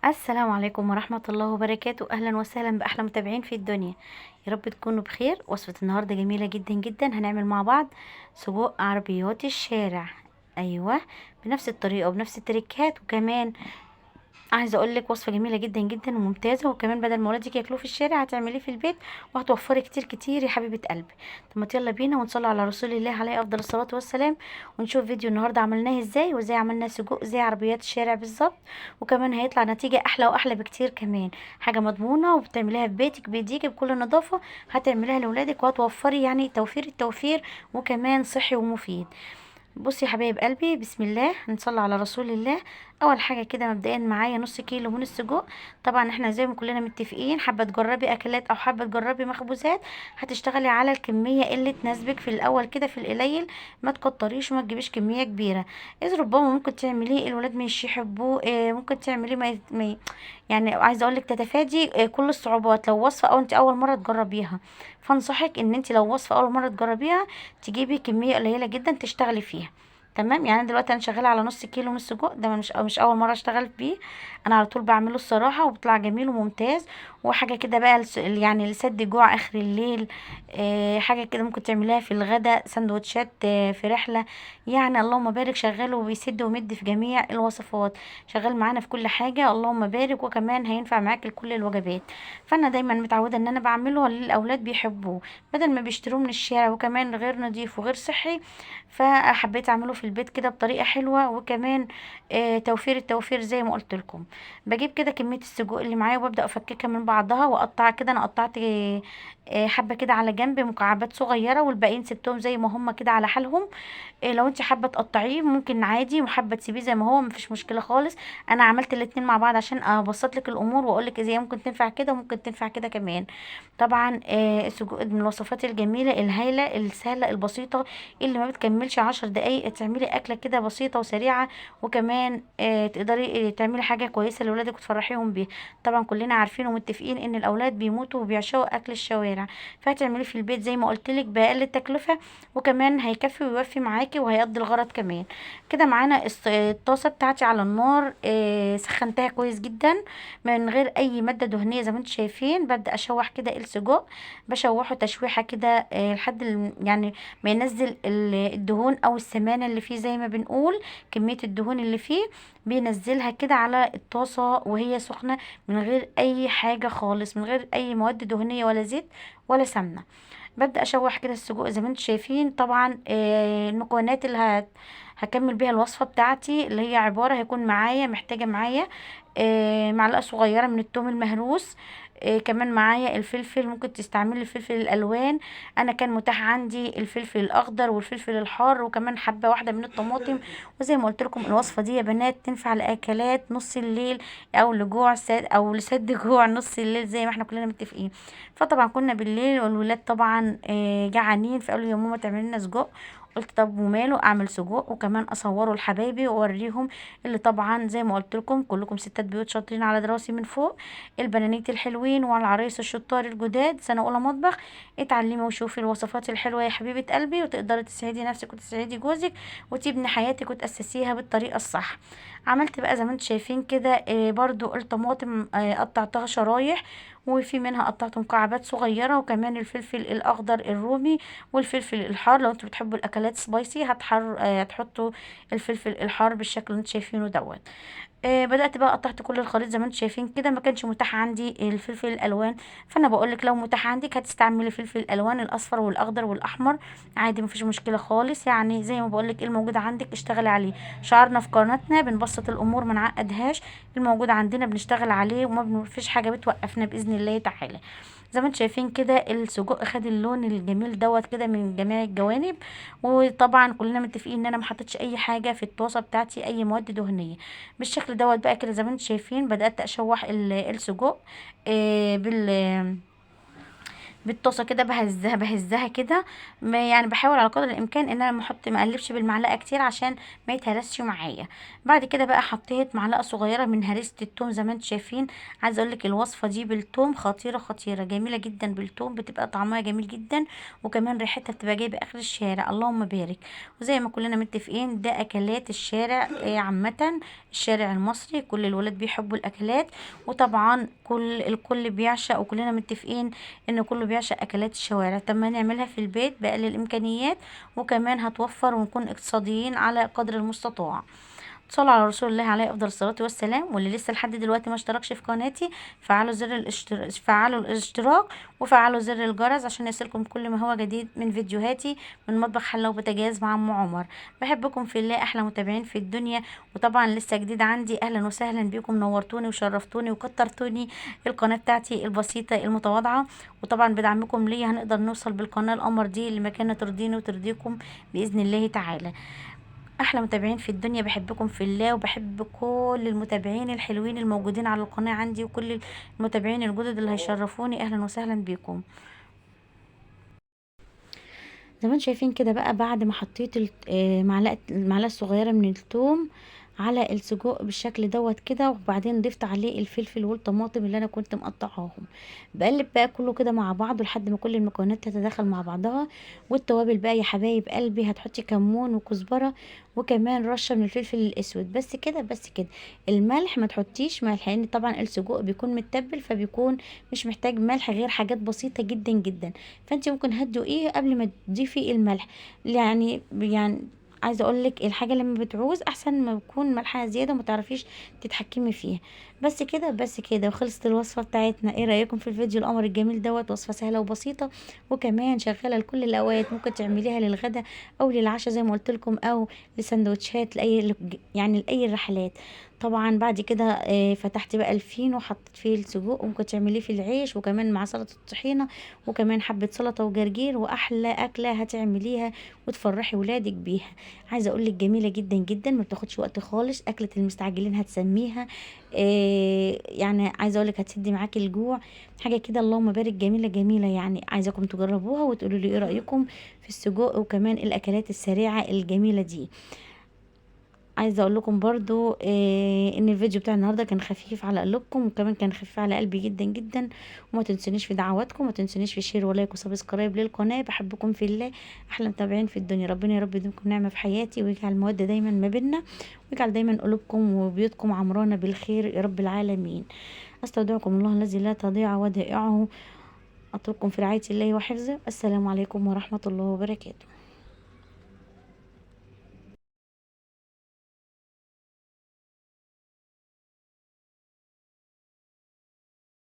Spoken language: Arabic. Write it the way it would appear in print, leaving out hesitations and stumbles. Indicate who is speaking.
Speaker 1: السلام عليكم ورحمة الله وبركاته. أهلا وسهلا بأحلى متابعين في الدنيا. يا رب تكونوا بخير. وصفة النهاردة جميلة جدا جدا. هنعمل مع بعض سجق عربيات الشارع. أيوة، بنفس الطريقة وبنفس التريكات. وكمان عايزه اقول لك وصفه جميله جدا جدا وممتازه، وكمان بدل ما ولادك ياكلوه في الشارع هتعمليه في البيت وهتوفري كتير كتير يا حبيبه قلبي. طب ما يلا بينا ونصلي على رسول الله عليه افضل الصلاه والسلام، ونشوف فيديو النهارده عملناه ازاي، وازاي عملنا سجق زي عربيات الشارع بالظبط. وكمان هيطلع نتيجه احلى واحلى بكتير، كمان حاجه مضمونه وبتعمليها في بيتك بايديك بكل نظافه. هتعمليها لاولادك وهتوفري يعني توفير التوفير، وكمان صحي ومفيد. بصي يا حبايب قلبي، بسم الله نصلي على رسول الله. اول حاجه كده مبدئيا معايا نص كيلو من السجق. طبعا احنا زي ما كلنا متفقين، حابه تجربي اكلات او حابه تجربي مخبوزات، هتشتغلي على الكميه اللي تناسبك في الاول كده في القليل. ما تكتريش وما تجيبيش كميه كبيره، اذ ربما ممكن تعمليه الولاد مش يحبوه. ممكن تعمليه يعني عايزه اقول لك تتفادي كل الصعوبات لو وصفه او انت اول مره تجربيها. فانصحك ان انت لو وصفه اول مره تجربيها تجيبي كميه قليله جدا تشتغلي فيها. تمام، يعني أنا دلوقتي انا شغاله على نص كيلو من السجق ده، مش اول مره اشتغل بيه. انا على طول بعمله الصراحه وبيطلع جميل وممتاز. وحاجه كده بقى يعني لسد جوع اخر الليل. حاجه كده ممكن تعمليها في الغداء، سندوتشات في رحله. يعني اللهم بارك، شغال وبيسد ويمد في جميع الوصفات. شغال معانا في كل حاجه، اللهم بارك، وكمان هينفع معاك لكل الوجبات. فانا دايما متعوده ان انا بعمله للاولاد بيحبوه، بدل ما بيشتروه من الشارع وكمان غير نظيف وغير صحي. فحبيت اعمله في البيت كده بطريقه حلوه، وكمان توفير التوفير زي ما قلت لكم. بجيب كده كميه السجق اللي معايا وببدا افككها من بعضها واقطع كده. انا قطعت حبه كده على جنب مكعبات صغيره، والباقيين سبتهم زي ما هم كده على حالهم. لو انت حابه تقطعيه ممكن عادي، وحابه تسيبيه زي ما هو مفيش مشكله خالص. انا عملت الاتنين مع بعض عشان ابسط لك الامور واقول لك ازاي ممكن تنفع كده وممكن تنفع كده كمان. طبعا السجق من الوصفات الجميله الهايله السهله البسيطه، اللي ما بتكملش 10 دقايق تعملي اكله كده بسيطه وسريعه. وكمان تقدري تعملي حاجه كويسه لاولادك وتفرحيهم بيها. طبعا كلنا عارفين ومتفقين ان الاولاد بيموتوا وبيعشقوا اكل الشوارع، فهتعملي في البيت زي ما قلت لك باقل التكلفه، وكمان هيكفي ويوفي معاكي وهيقضي الغرض كمان. كده معانا الطاسه بتاعتي على النار، سخنتها كويس جدا من غير اي ماده دهنيه. زي ما انتم شايفين ببدا اشوح كده السجق، بشوحه تشويحه كده لحد يعني ما ينزل الدهون او السمانه اللي فيه زي ما بنقول. كميه الدهون اللي فيه بينزلها كده على الطاسه وهي سخنه، من غير اي حاجه خالص، من غير اي مواد دهنيه ولا زيت ولا سمنه. ببدأ اشوح كده السجق زي ما انتم شايفين. طبعا المكونات اللي هكمل بيها الوصفة بتاعتي اللي هي عبارة هيكون معايا محتاجة معايا معلقة صغيرة من الثوم المهروس. كمان معايا الفلفل، ممكن تستعملي الفلفل الالوان. انا كان متاح عندي الفلفل الاخضر والفلفل الحار، وكمان حبة واحدة من الطماطم. وزي ما قلت لكم الوصفة دي يا بنات تنفع لاكلات نص الليل، او لجوع او لسد جوع نص الليل زي ما احنا كلنا متفقين. فطبعا كنا بالليل والولاد طبعا جعانين، فقالوا يا ماما تعملي لنا سجق. قلت طب وماله، اعمل سجق وكمان اصوره لحبايبي واوريهم. اللي طبعا زي ما قلت لكم كلكم ستات بيوت شاطرين على دراسي من فوق، البنانيت الحلوين والعرايس الشطار الجداد سنه اولى مطبخ. اتعلمي وشوفي الوصفات الحلوه يا حبيبه قلبي، وتقدري تسعدي نفسك وتسعدي جوزك وتبني حياتك وتاسسيها بالطريقه الصح. عملت بقى زي ما انتم شايفين كده. برضو الطماطم قطعتها شرايح، وفي منها قطعت مكعبات صغيرة، وكمان الفلفل الأخضر الرومي والفلفل الحار. لو انتوا بتحبوا الأكلات سبايسي هتحطوا الفلفل الحار بالشكل اللي انتوا شايفينه دوت. بدأت بقى قطعت كل الخليط زي ما انتم شايفين كده. ما كانش متاح عندي الفلفل الالوان، فانا بقولك لو متاح عندك هتستعملي فلفل الالوان الاصفر والاخضر والاحمر عادي، مفيش مشكله خالص. يعني زي ما بقولك ايه الموجود عندك اشتغلي عليه. شعارنا في قناتنا بنبسط الامور ما نعقدهاش، الموجود عندنا بنشتغل عليه وما فيش حاجه بتوقفنا باذن الله تعالى. زي ما انتم شايفين كده السجق خد اللون الجميل دوت كده من جميع الجوانب. وطبعا كلنا متفقين ان انا ما حطيتش اي حاجه في الطاسه بتاعتي اي مواد دهنيه. بالشكل دوت بقى كده زي ما انتم شايفين بدأت اشوح السجق بالطاسه كده، بهزها كده. يعني بحاول على قدر الامكان ان انا ما اقلبش بالمعلقه كتير عشان ما يتهرسش معايا. بعد كده بقى حطيت معلقه صغيره من هريسه التوم زي ما انتم شايفين. عايزه اقول لك الوصفه دي بالثوم خطيره خطيره، جميله جدا بالثوم، بتبقى طعمها جميل جدا، وكمان ريحتها بتبقى جايبه اخر الشارع، اللهم بارك. وزي ما كلنا متفقين ده اكلات الشارع عامه، الشارع المصري كل الولاد بيحبوا الاكلات، وطبعا الكل بيعشق، وكلنا متفقين ان كله بيعشق اكلات الشوارع. طب ما نعملها في البيت بأقل الامكانيات، وكمان هتوفر ونكون اقتصاديين على قدر المستطاع. صلوا على رسول الله عليه افضل الصلاه والسلام. واللي لسه لحد دلوقتي ما اشتركش في قناتي، فعلوا الاشتراك وفعلوا زر الجرس عشان يصلكم كل ما هو جديد من فيديوهاتي من مطبخ حله وبوتاجاز مع ام عمر. بحبكم في الله، احلى متابعين في الدنيا. وطبعا لسه جديد عندي، اهلا وسهلا بيكم، نورتوني وشرفتوني وكترتوني. القناه بتاعتي البسيطه المتواضعه، وطبعا بدعمكم ليا هنقدر نوصل بالقناه القمر دي لمكانه ترضيني وترضيكم باذن الله تعالى. احلى متابعين في الدنيا، بحبكم في الله، وبحب كل المتابعين الحلوين الموجودين على القناة عندي، وكل المتابعين الجدد اللي هيشرفوني، اهلا وسهلا بكم. زي ما انتم شايفين كده بقى، بعد ما حطيت المعلقه الصغيره من الثوم على السجق بالشكل دوت كده، وبعدين ضفت عليه الفلفل والطماطم اللي انا كنت مقطعاهم. بقلب بقى كله كده مع بعض لحد ما كل المكونات تتداخل مع بعضها. والتوابل بقى يا حبايب قلبي، هتحطي كمون وكزبره وكمان رشه من الفلفل الاسود، بس كده بس كده. الملح ما تحطيش ملح، لان طبعا السجق بيكون متبل، فبيكون مش محتاج ملح غير حاجات بسيطه جدا جدا. فانت ممكن هتدوقيه قبل ما تضيفي الملح. يعني عايزه اقول لك الحاجه لما بتعوز احسن ما بيكون ملحها زياده وما تعرفيش تتحكمي فيها. بس كده بس كده، وخلصت الوصفه بتاعتنا. ايه رايكم في الفيديو القمر الجميل دوت؟ وصفه سهله وبسيطه، وكمان شغاله لكل الاوقات، ممكن تعمليها للغدا او للعشاء زي ما قلت لكم، او لسندوتشات يعني لاي رحلات. طبعا بعد كده فتحت بقى الفين وحطيت فيه السجق، وممكن تعمليه في العيش وكمان مع سلطه الطحينه، وكمان حبه سلطه وجرجير، واحلى اكله هتعمليها وتفرحي ولادك بيها. عايزه اقول لك جميله جدا جدا، ما بتاخدش وقت خالص، اكله المستعجلين هتسميها. يعني عايزه اقول لك هتسدي معاكي الجوع، حاجه كده اللهم بارك، جميله جميله يعني. عايزاكم تجربوها وتقولوا لي ايه رايكم في السجق وكمان الاكلات السريعه الجميله دي. عايزه اقول لكم برضو ان الفيديو بتاع النهارده كان خفيف على قلوبكم، وكمان كان خفيف على قلبي جدا جدا. وما تنسونيش في دعواتكم، وما تنسونيش في شير ولايك وسبسكرايب للقناه. بحبكم في الله، احلى متابعين في الدنيا. ربنا يا رب يديمكم نعمه في حياتي، ويجعل الموده دايما ما بيننا، ويجعل دايما قلوبكم وبيوتكم عمرانه بالخير يا رب العالمين. استودعكم الله الذي لا تضيع ودائعه، اترككم في رعايه الله وحفظه. السلام عليكم ورحمه الله وبركاته.